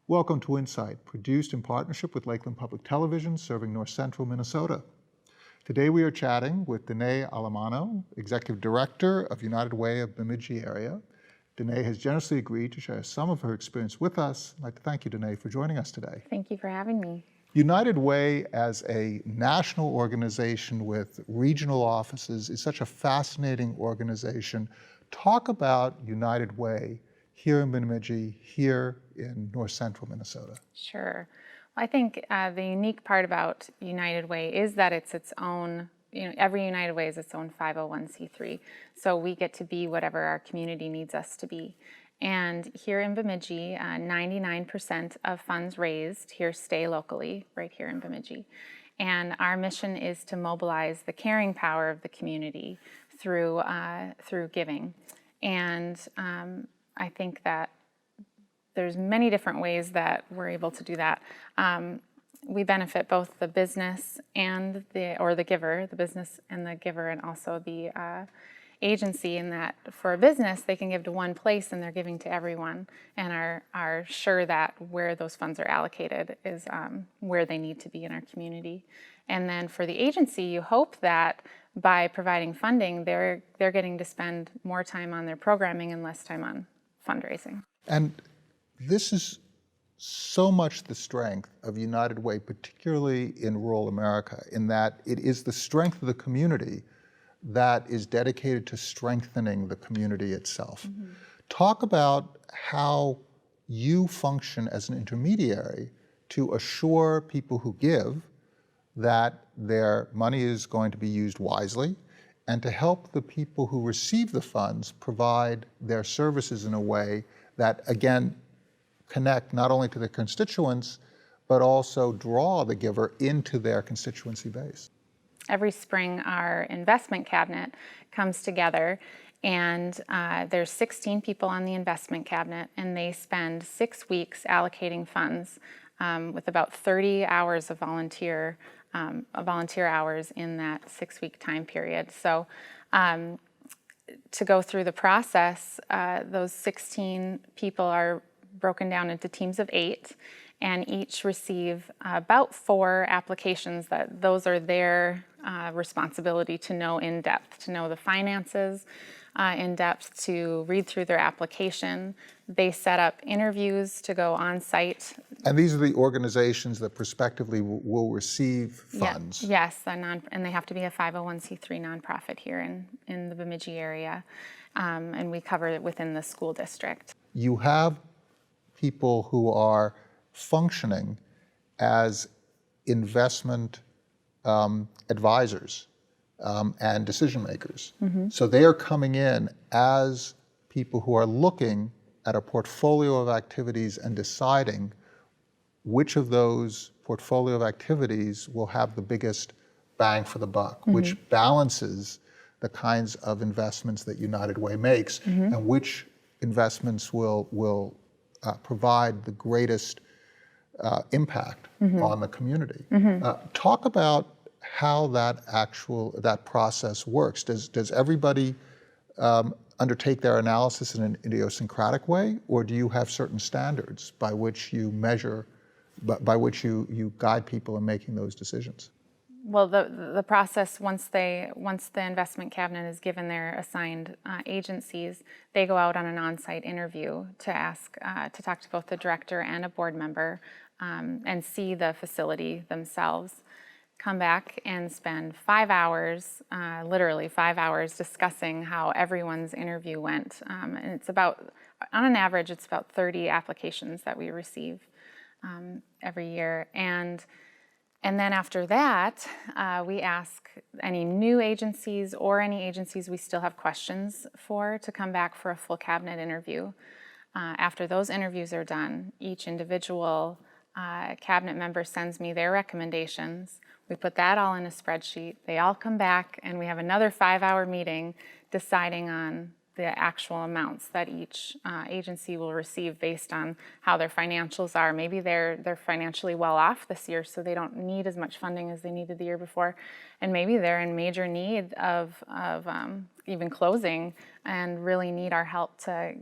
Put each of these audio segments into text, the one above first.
Welcome to Insight, produced in partnership with Lakeland Public Television, serving North Central Minnesota. Today we are chatting with Denae Alamano, Executive Director of United Way of Bemidji area. Denae has generously agreed to share some of her experience with us. I'd like to thank you, Denae, for joining us today. Thank you for having me. United Way as a national organization with regional offices is such a fascinating organization. Talk about United Way here in Bemidji, here in North Central Minnesota. Sure. Well, I think the unique part about United Way is that it's its own, every United Way is its own 501c3. So we get to be whatever our community needs us to be. And here in Bemidji, 99% of funds raised here stay locally, right here in Bemidji. And our mission is to mobilize the caring power of the community through giving. And I think that there's many different ways that we're able to do that. We benefit both the business and the giver, the business and the giver, and also the agency, in that for a business, they can give to one place and they're giving to everyone, and are sure that where those funds are allocated is where they need to be in our community. And then for the agency, you hope that by providing funding, they're getting to spend more time on their programming and less time on fundraising. And this is so much the strength of United Way, particularly in rural America, in that it is the strength of the community that is dedicated to strengthening the community itself. Mm-hmm. Talk about how you function as an intermediary to assure people who give that their money is going to be used wisely, and to help the people who receive the funds provide their services in a way that, again, connect not only to their constituents, but also draw the giver into their constituency base. Every spring, our investment cabinet comes together, and there's 16 people on the investment cabinet, and they spend 6 weeks allocating funds with about 30 hours of volunteer hours in that 6-week time period. So to go through the process, those 16 people are broken down into teams of 8, and each receive about 4 applications that those are their responsibility to know in depth, to know the finances in depth, to read through their application. They set up interviews to go on site. And these are the organizations that prospectively will receive funds? Yes, and they have to be a 501c3 nonprofit here in the Bemidji area, and we cover it within the school district. You have people who are functioning as investment advisors and decision makers. Mm-hmm. So they are coming in as people who are looking at a portfolio of activities and deciding which of those portfolio of activities will have the biggest bang for the buck, mm-hmm. which balances the kinds of investments that United Way makes, mm-hmm. and which investments will provide the greatest impact, mm-hmm. on the community. Mm-hmm. Talk about how that process works. Does everybody undertake their analysis in an idiosyncratic way, or do you have certain standards by which you measure, by which you guide people in making those decisions? Well, the process, once the investment cabinet is given their assigned agencies, they go out on an on-site interview to talk to both the director and a board member, and see the facility themselves. Come back and spend 5 hours, literally 5 hours, discussing how everyone's interview went. And it's about, on an average, it's about 30 applications that we receive every year. And then after that, we ask any new agencies or any agencies we still have questions for to come back for a full cabinet interview. After those interviews are done, each individual cabinet member sends me their recommendations. We put that all in a spreadsheet. They all come back, and we have another 5-hour meeting deciding on the actual amounts that each agency will receive based on how their financials are. Maybe they're financially well off this year, so they don't need as much funding as they needed the year before, and maybe they're in major need of even closing and really need our help to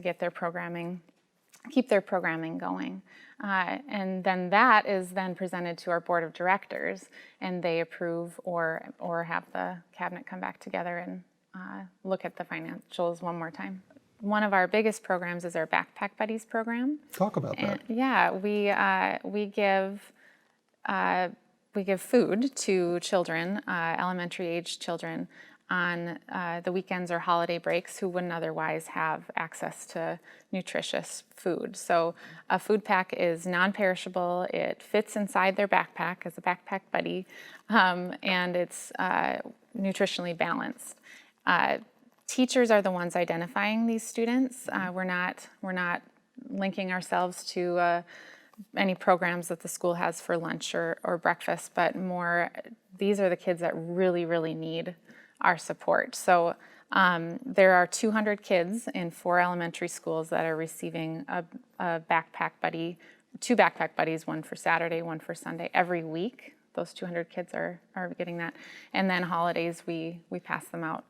get their programming keep their programming going. And then that is then presented to our board of directors, and they approve or have the cabinet come back together and look at the financials one more time. One of our biggest programs is our Backpack Buddies program. Talk about that. And, yeah, we give food to children, elementary age children, on the weekends or holiday breaks who wouldn't otherwise have access to nutritious food. So a food pack is non-perishable. It fits inside their backpack as a backpack buddy, and it's nutritionally balanced. Teachers are the ones identifying these students. We're not linking ourselves to any programs that the school has for lunch or breakfast, but more these are the kids that really, really need our support. So there are 200 kids in 4 elementary schools that are receiving a backpack buddy, 2 backpack buddies, one for Saturday, one for Sunday, every week. Those 200 kids are getting that. And then holidays, we pass them out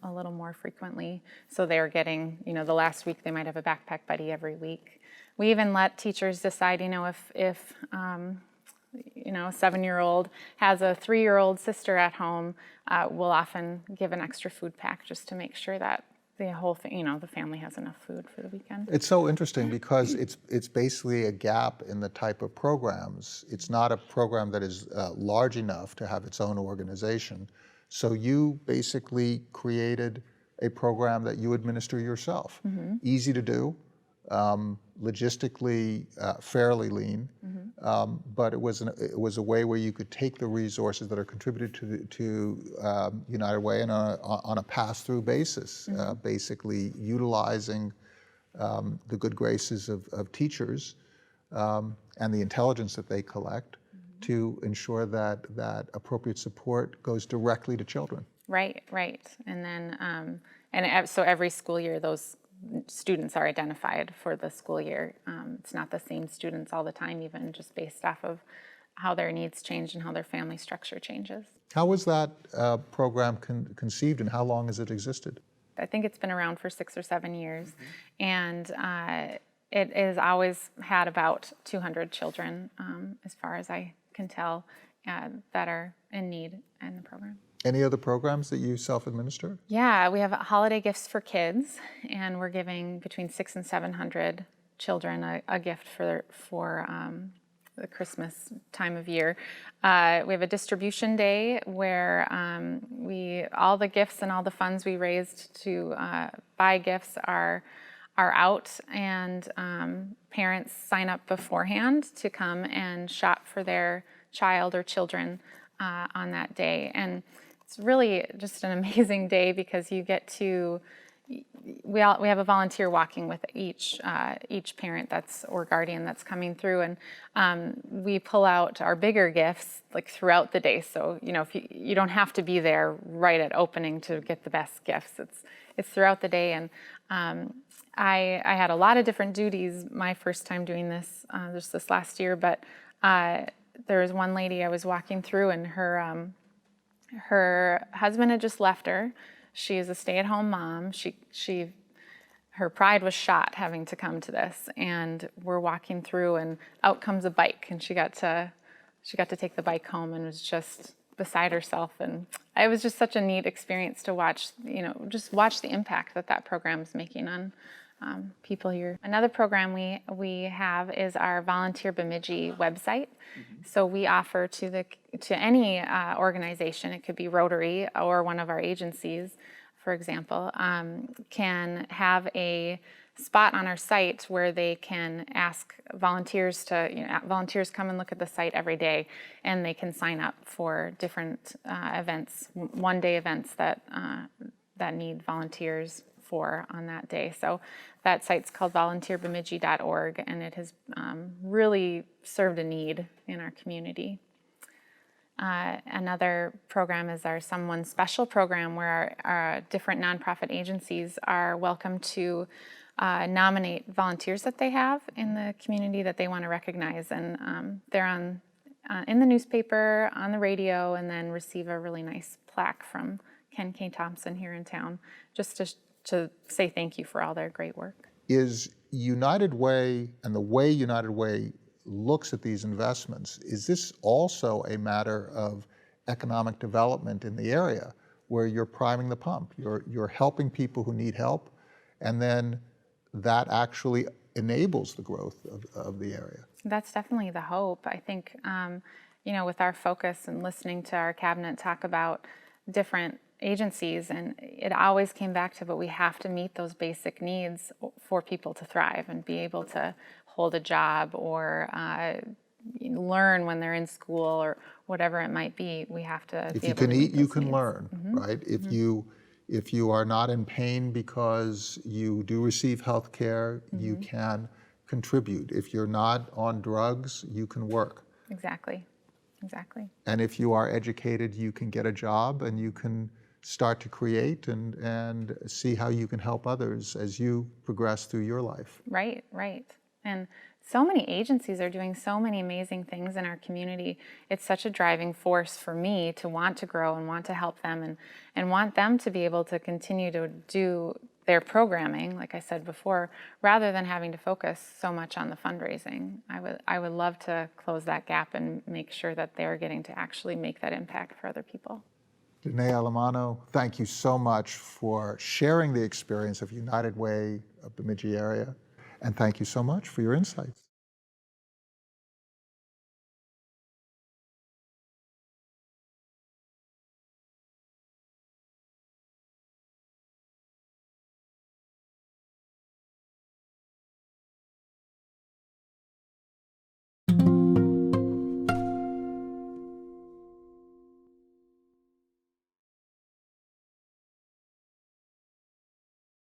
a little more frequently. So they're getting, the last week they might have a backpack buddy every week. We even let teachers decide, if a 7-year-old has a 3-year-old sister at home, we'll often give an extra food pack just to make sure that the whole the family has enough food for the weekend. It's so interesting because it's basically a gap in the type of programs. It's not a program that is large enough to have its own organization. So you basically created a program that you administer yourself. Mm-hmm. Easy to do, logistically fairly lean, but it was a way where you could take the resources that are contributed to United Way and on a pass-through basis, basically utilizing the good graces of teachers and the intelligence that they collect to ensure that appropriate support goes directly to children. Right. And then, so every school year, those students are identified for the school year. It's not the same students all the time, even just based off of how their needs change and how their family structure changes. How was that program conceived, and how long has it existed? I think it's been around for 6 or 7 years, and it has always had about 200 children, as far as I can tell, that are in need in the program. Any other programs that you self-administer? Yeah, we have holiday gifts for kids, and we're giving between 600 and 700 children a gift for the Christmas time of year. We have a distribution day where all the gifts and all the funds we raised to buy gifts are out, and parents sign up beforehand to come and shop for their child or children on that day. And it's really just an amazing day because you get to, we have a volunteer walking with each parent or guardian that's coming through, and we pull out our bigger gifts like throughout the day. So if you don't have to be there right at opening to get the best gifts. It's throughout the day, and I had a lot of different duties my first time doing this just this last year, but there was one lady I was walking through, and her husband had just left her. She is a stay-at-home mom. Her pride was shot having to come to this, and we're walking through, and out comes a bike, and she got to take the bike home and was just beside herself. And it was just such a neat experience to watch, just watch the impact that program is making on people here. Another program we have is our Volunteer Bemidji website. Mm-hmm. So we offer to any organization, it could be Rotary or one of our agencies, for example, can have a spot on our site where they can ask volunteers volunteers come and look at the site every day, and they can sign up for different events, one-day events that need volunteers on that day. So that site's called volunteerbemidji.org, and it has really served a need in our community. Another program is our Someone Special program, where our different nonprofit agencies are welcome to nominate volunteers that they have in the community that they want to recognize, and they're in the newspaper, on the radio, and then receive a really nice plaque from Ken K. Thompson here in town, just to say thank you for all their great work. Is United Way and the way United Way looks at these investments, is this also a matter of economic development in the area where you're priming the pump? You're helping people who need help, and then that actually enables the growth of the area. That's definitely the hope. I think, with our focus and listening to our cabinet talk about different agencies, and it always came back to, but we have to meet those basic needs for people to thrive and be able to hold a job or learn when they're in school or whatever it might be. We have to If be you able to can meet eat, you those can needs. learn, right? If you are not in pain because you do receive health care, you can contribute. If you're not on drugs, you can work. Exactly. And if you are educated, you can get a job and you can start to create and see how you can help others as you progress through your life. Right. And so many agencies are doing so many amazing things in our community. It's such a driving force for me to want to grow and want to help them and want them to be able to continue to do their programming, like I said before, rather than having to focus so much on the fundraising. I would love to close that gap and make sure that they're getting to actually make that impact for other people. Denae Alamano, thank you so much for sharing the experience of United Way of the Bemidji area, and thank you so much for your insights.